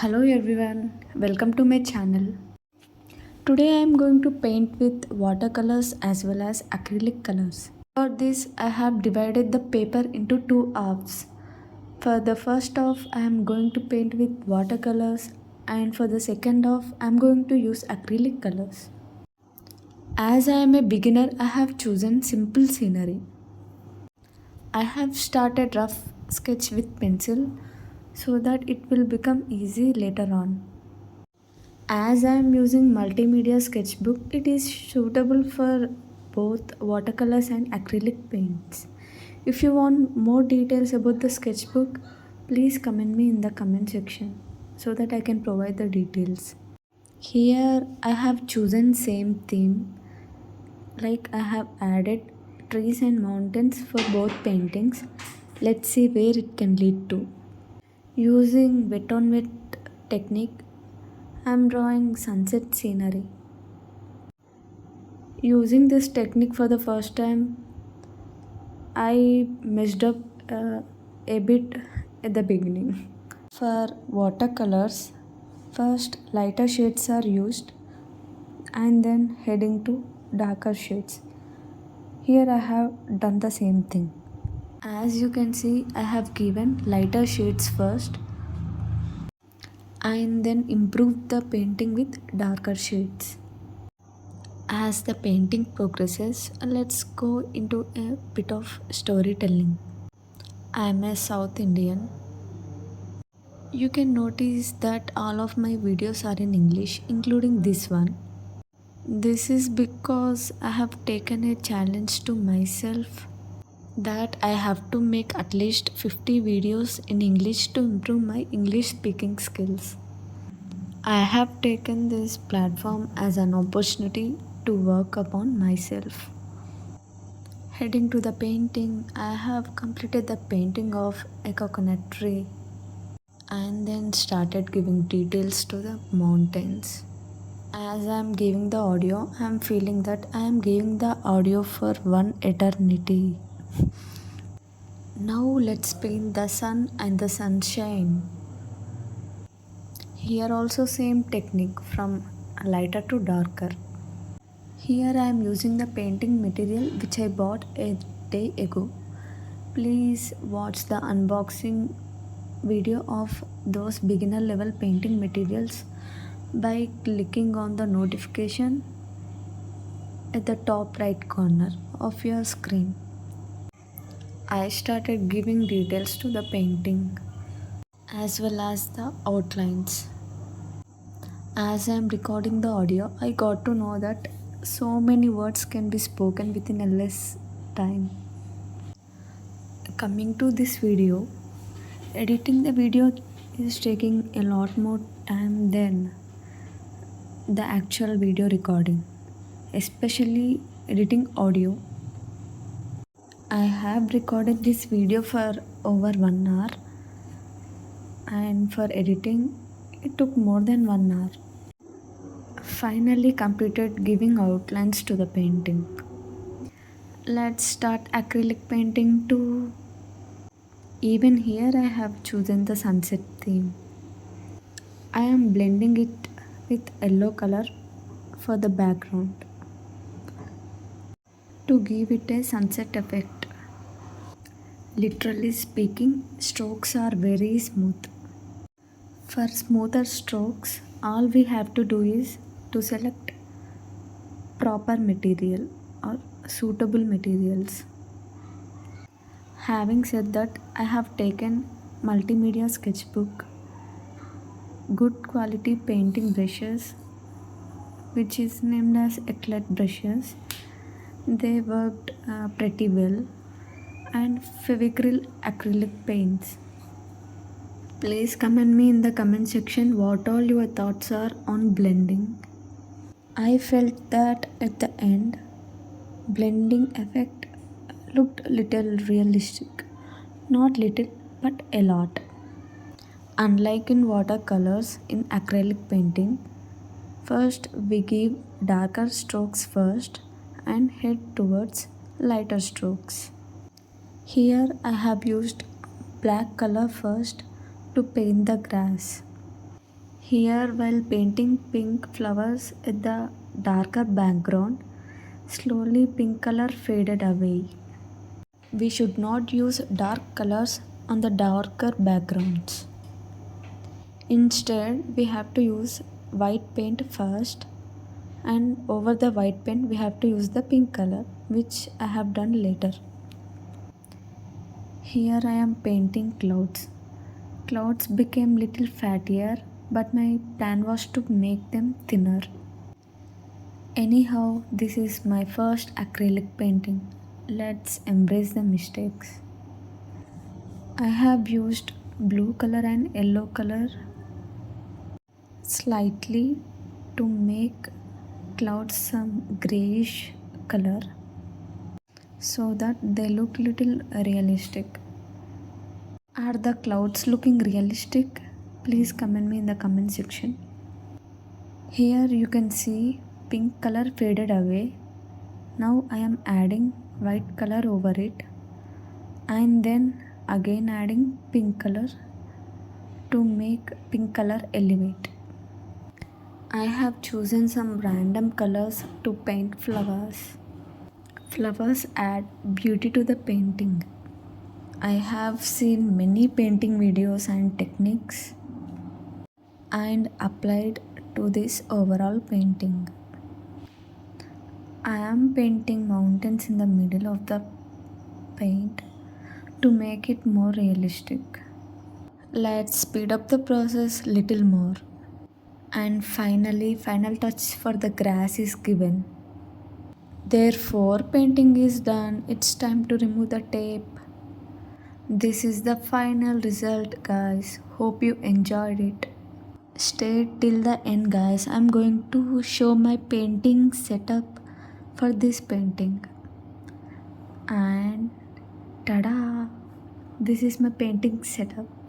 Hello everyone, welcome to my channel. Today I am going to paint with watercolors as well as acrylic colors. For this I have divided the paper into two halves. For the first half I am going to paint with watercolors and for the second half I am going to use acrylic colors. As I am a beginner I have chosen simple scenery. I have started rough sketch with pencil so that it will become easy later on. As I am using multimedia sketchbook, it is suitable for both watercolors and acrylic paints. If you want more details about the sketchbook, please comment me in the comment section so that I can provide the details. Here I have chosen same theme, like I have added trees and mountains for both paintings. Let's see where it can lead to. Using wet on wet technique, I am drawing sunset scenery. Using this technique for the first time, I messed up a bit at the beginning. For watercolors, first lighter shades are used and then heading to darker shades. Here I have done the same thing. As you can see, I have given lighter shades first and then improved the painting with darker shades. As the painting progresses, let's go into a bit of storytelling. I am a South Indian. You can notice that all of my videos are in English, including this one. This is because I have taken a challenge to myself that I have to make at least 50 videos in English to improve my English speaking skills. I have taken this platform as an opportunity to work upon myself. Heading to the painting, I have completed the painting of a coconut tree and then started giving details to the mountains. As I am giving the audio, I am feeling that I am giving the audio for one eternity. Now let's paint the sun and the sunshine. Here also same technique from lighter to darker. Here I am using the painting material which I bought a day ago. Please watch the unboxing video of those beginner level painting materials by clicking on the notification at the top right corner of your screen. I started giving details to the painting as well as the outlines. As I am recording the audio, I got to know that so many words can be spoken within a less time. Coming to this video, editing the video is taking a lot more time than the actual video recording, especially editing audio. I have recorded this video for over 1 hour and for editing it took more than 1 hour. Finally completed giving outlines to the painting. Let's start acrylic painting too. Even here I have chosen the sunset theme. I am blending it with yellow color for the background to give it a sunset effect. Literally speaking, strokes are very smooth. For smoother strokes, all we have to do is to select proper material or suitable materials. Having said that, I have taken multimedia sketchbook, good quality painting brushes which is named as Acrylic brushes. They worked pretty well, and Fevicryl acrylic paints. Please comment me in the comment section what all your thoughts are on blending. I felt that at the end, blending effect looked little realistic. Not little, but a lot. Unlike in watercolors, in acrylic painting, first we give darker strokes first and head towards lighter strokes. Here I have used black color first to paint the grass. Here, while painting pink flowers at the darker background, slowly pink color faded away. We should not use dark colors on the darker backgrounds. Instead, we have to use white paint first, and over the white paint we have to use the pink color, which I have done later. Here I am painting clouds. Clouds became little fattier, but my plan was to make them thinner. Anyhow, this is my first acrylic painting. Let's embrace the mistakes. I have used blue color and yellow color slightly to make clouds some grayish color so that they look little realistic. Are the clouds looking realistic? Please comment me in the comment section. Here you can see pink color faded away. Now I am adding white color over it and then again adding pink color to make pink color elevate. I have chosen some random colors to paint flowers. Flowers add beauty to the painting. I have seen many painting videos and techniques and applied to this overall painting. I am painting mountains in the middle of the paint to make it more realistic. Let's speed up the process little more. And finally, final touch for the grass is given. Therefore, painting is done. It's time to remove the tape. This is the final result, guys. Hope you enjoyed it. Stay till the end, guys. I'm going to show my painting setup for this painting. And tada! This is my painting setup.